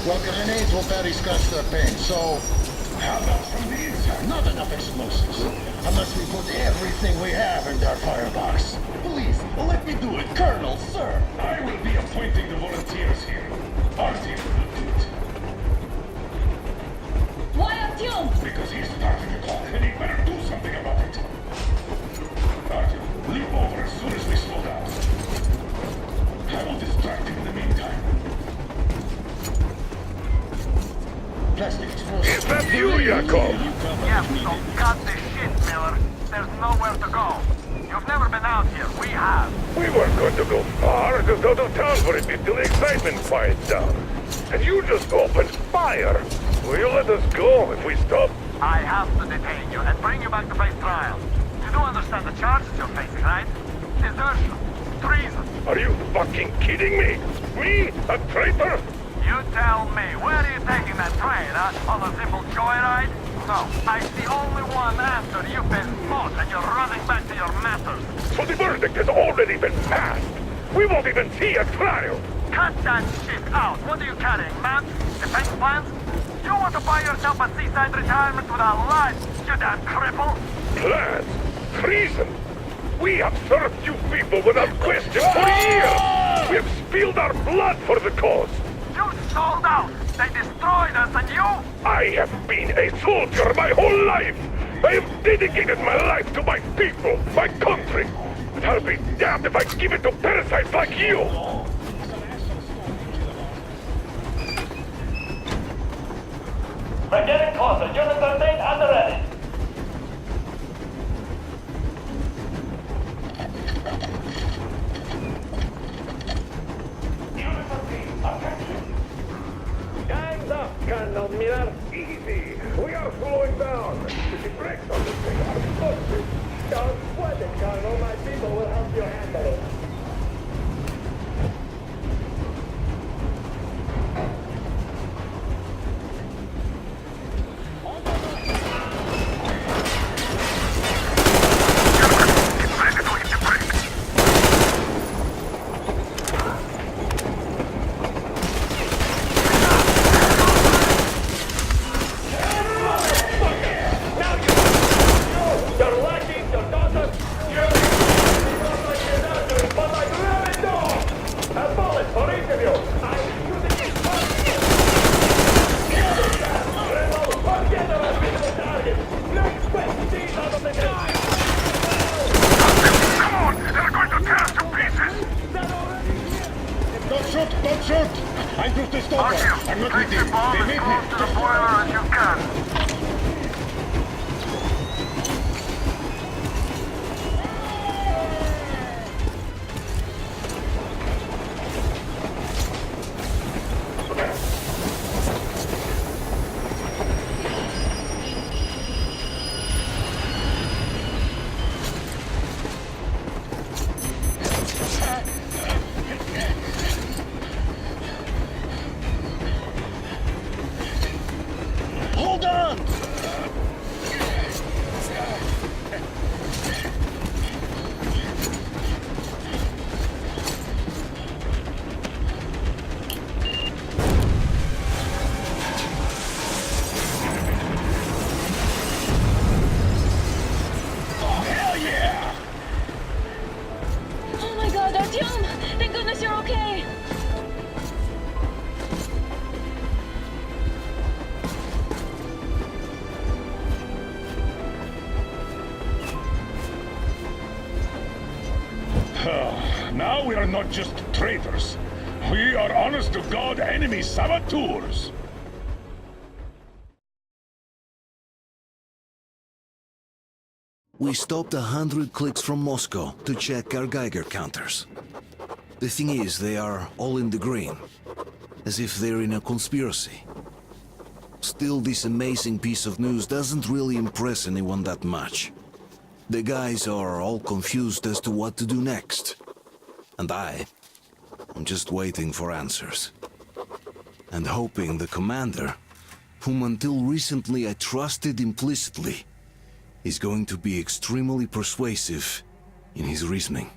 Well, grenades will barely scratch their paint, so... How about from the inside? Not enough explosives. Unless we put everything we have in their firebox. Please, let me do it, Colonel, sir. I will be appointing the volunteers here. Artyom will do it. Why Artyom? Because he's starting the clock, and he better do something about it. Artyom, leap over as soon as we slow down. I will distract him in the meantime. Plastic explosive. Is that you, Yakov? Yes, so cut this shit, Miller. There's nowhere to go. You've never been out here. We have. We weren't going to go far, just out of town for a bit till the excitement quiets down. And you just opened fire. Will you let us go if we stop? I have to detain you and bring you back to face trial. You do understand the charges you're facing, right? Desertion. Treason. Are you fucking kidding me? Me? A traitor? You tell me, where are you taking that train, huh? On a simple joyride? No, I see only one answer. You've been fought and you're running back to your masters. So the verdict has already been passed. We won't even see a trial. Cut that shit out. What are you carrying, man? Defense plans? You want to buy yourself a seaside retirement without life, you damn cripple? Plans? Treason? We have served you people without question for years. We have spilled our blood for the cause. You sold out! They destroyed us and you... I have been a soldier my whole life! I have dedicated my life to my people, my country! But I'll be damned if I give it to parasites like you! We're getting closer. Unit 13 under ready. Unit 13, attention! Gangs up, Colonel Miller! Easy! We are slowing down! The brakes on this thing are explosive! Don't sweat it, Colonel. My people will help you handle it. Don't shoot! I'm just a stalker. I'm not with you. They made me. To the boiler as you can. Hold on! Hell yeah! Oh my god, Artyom! Thank goodness you're okay! Now we are not just traitors. We are honest-to-God enemy saboteurs. We stopped 100 clicks from Moscow to check our Geiger counters. The thing is, they are all in the green, as if they're in a conspiracy. Still, this amazing piece of news doesn't really impress anyone that much. The guys are all confused as to what to do next. And I'm just waiting for answers. And hoping the commander, whom until recently I trusted implicitly, is going to be extremely persuasive in his reasoning.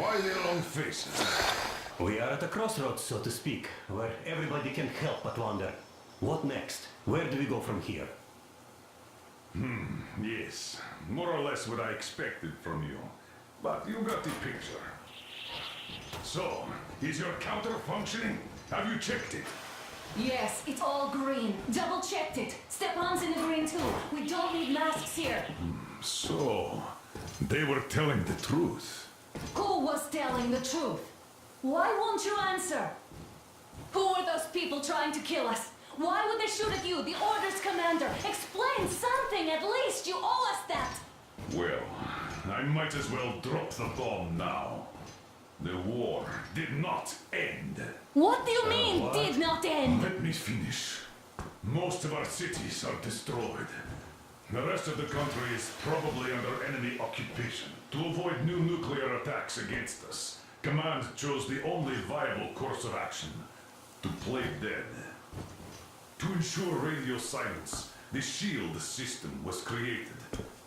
Why the long faces? We are at a crossroads, so to speak, where everybody can help but wonder. What next? Where do we go from here? Yes, more or less what I expected from you. But you got the picture. So, is your counter functioning? Have you checked it? Yes, it's all green. Double checked it. Stepan's in the green too. We don't need masks here. So, they were telling the truth. Who was telling the truth? Why won't you answer? Who were those people trying to kill us? Why would they shoot at you, the Order's commander? Explain something, at least. You owe us that. Well, I might as well drop the bomb now. The war did not end. What do you mean, what? did not end? Let me finish. Most of our cities are destroyed. The rest of the country is probably under enemy occupation. To avoid new nuclear attacks against us, Command chose the only viable course of action: to play dead. To ensure radio silence, the SHIELD system was created.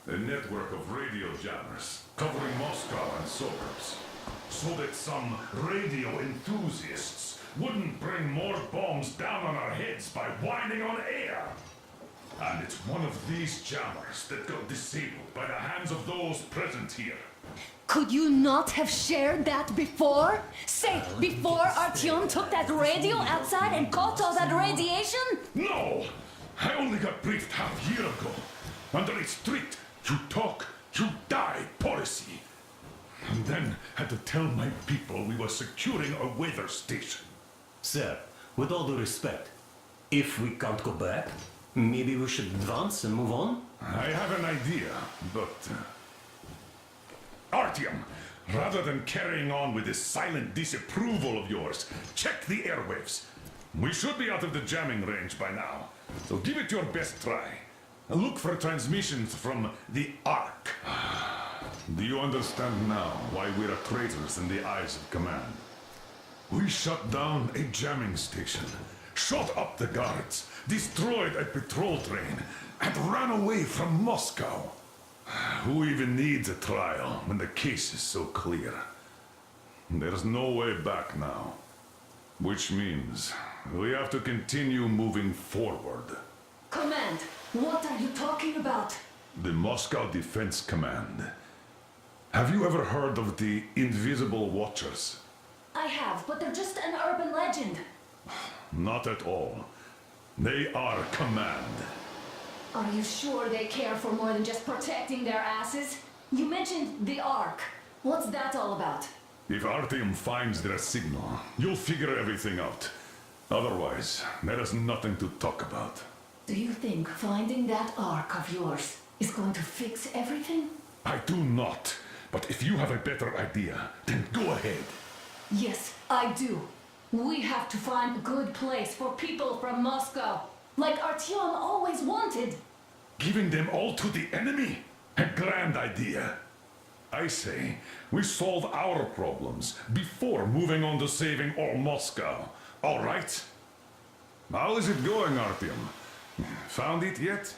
A network of radio jammers covering Moscow and suburbs. So that some radio enthusiasts wouldn't bring more bombs down on our heads by whining on air. And it's one of these jammers that got disabled by the hands of those present here. Could you not have shared that before? Say, before Artyom took that radio outside and caught all that radiation? No! I only got briefed half a year ago. Under a strict, you talk, you die policy. And then had to tell my people we were securing a weather station. Sir, with all due respect, if we can't go back, maybe we should advance and move on? I have an idea, but... Artyom, rather than carrying on with this silent disapproval of yours, check the airwaves. We should be out of the jamming range by now, so give it your best try. Look for transmissions from the Ark. Do you understand now why we're traitors in the eyes of Command? We shut down a jamming station, shot up the guards, destroyed a patrol train, and ran away from Moscow. Who even needs a trial when the case is so clear? There's no way back now. Which means we have to continue moving forward. Command, what are you talking about? The Moscow Defense Command. Have you ever heard of the Invisible Watchers? I have, but they're just an urban legend. Not at all. They are Command. Are you sure they care for more than just protecting their asses? You mentioned the Ark. What's that all about? If Artyom finds their signal, you'll figure everything out. Otherwise, there is nothing to talk about. Do you think finding that Ark of yours is going to fix everything? I do not. But if you have a better idea, then go ahead. Yes, I do. We have to find a good place for people from Moscow, like Artyom always wanted. Giving them all to the enemy? A grand idea. I say, we solve our problems before moving on to saving all Moscow. All right? How is it going, Artyom? Found it yet?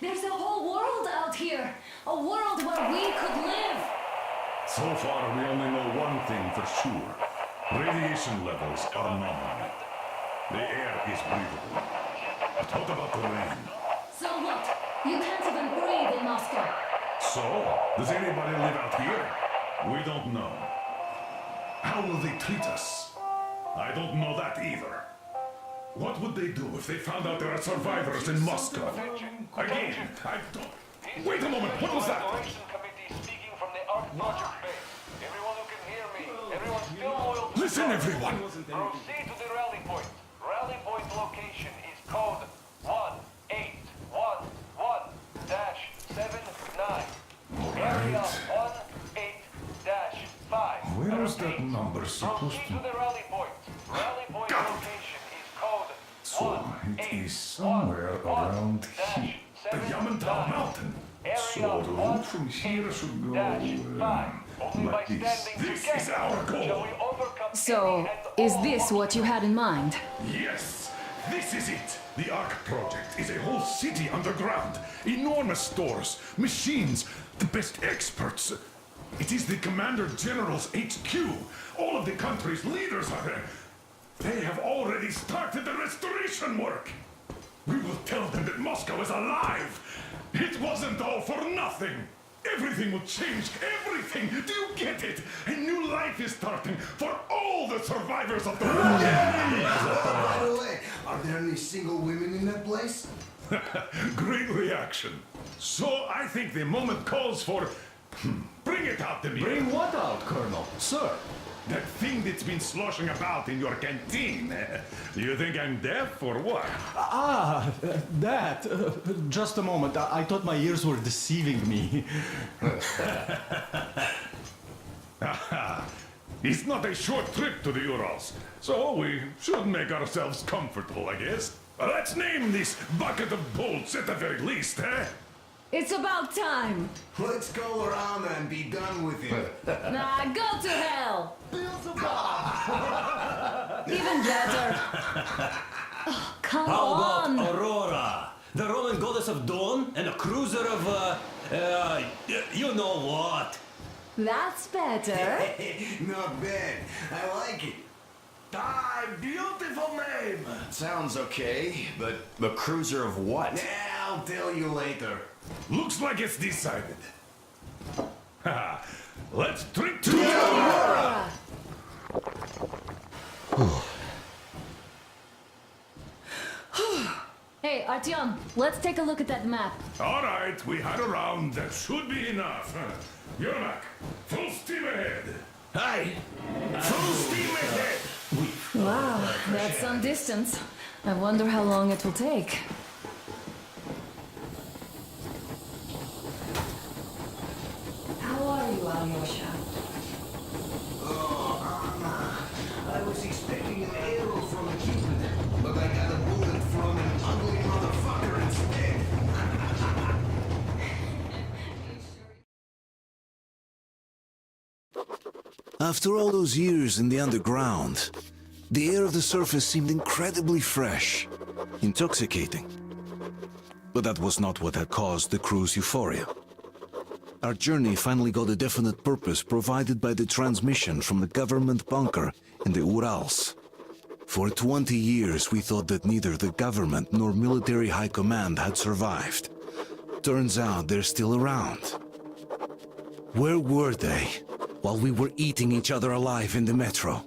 There's a whole world out here. A world where we could live. So far, we only know one thing for sure. Radiation levels are nominal. The air is breathable. But what about the rain? So what? You can't even breathe in Moscow. So, does anybody live out here? We don't know. How will they treat us? I don't know that either. What would they do if they found out there are survivors in Moscow? Again, I don't... Wait a moment, what was that? Operation Committee speaking from the Ark Project base. Everyone who can hear me, everyone still loyal to Listen, everyone! proceed to the rally point. Rally point location is code 1811-79. Area Alright. 18-5. Where is that number supposed Proceed to to... the rally point. Rally point Got it. location is code So, it is somewhere around here. The Yamantau Mountain. So, the route from here should go... like this. This is our goal! So, is this what you had in mind? Yes! This is it! The Ark Project is a whole city underground. Enormous stores, machines, the best experts. It is the Commander General's HQ. All of the country's leaders are there. They have already started the restoration work. We will tell them that Moscow is alive. It wasn't all for nothing. Everything will change. Everything. Do you get it? A new life is starting for all the survivors of the war. By the way, are there any single women in that place? Great reaction. So I think the moment calls for... Bring it out to me. Bring what out, Colonel? Sir? That thing that's been sloshing about in your canteen. You think I'm deaf or what? That. Just a moment. I thought my ears were deceiving me. It's not a short trip to the Urals, so we should make ourselves comfortable, I guess. Let's name this bucket of bolts at the very least, eh? It's about time. Let's go around and be done with it. Nah, go to hell. Even better. Oh, come How on. about Aurora? The Roman goddess of dawn and a cruiser of, you know what? That's better. Not bad. I like it. Beautiful name. Sounds okay, but the cruiser of what? I'll tell you later. Looks like it's decided. Let's drink to Aurora! Hey, Artyom, let's take a look at that map. All right, we had a round. That should be enough. Yermak, full steam ahead. Aye. Full steam ahead. Wow, that's some distance. I wonder how long it will take. How are you, Alyosha? Oh, Anna. I was expecting an arrow from a Cupid, but I got a bullet from an ugly motherfucker instead. After all those years in the underground, the air of the surface seemed incredibly fresh, intoxicating. But that was not what had caused the crew's euphoria. Our journey finally got a definite purpose provided by the transmission from the government bunker in the Urals. For 20 years we thought that neither the government nor military high command had survived. Turns out they're still around. Where were they while we were eating each other alive in the metro?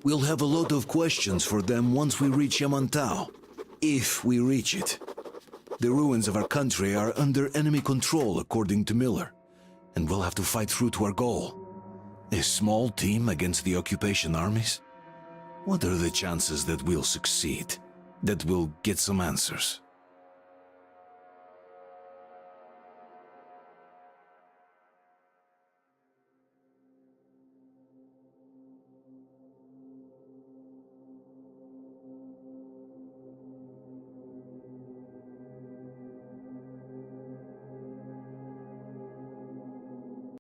We'll have a lot of questions for them once we reach Yamantau, if we reach it. The ruins of our country are under enemy control, according to Miller, and we'll have to fight through to our goal. A small team against the occupation armies? What are the chances that we'll succeed? That we'll get some answers?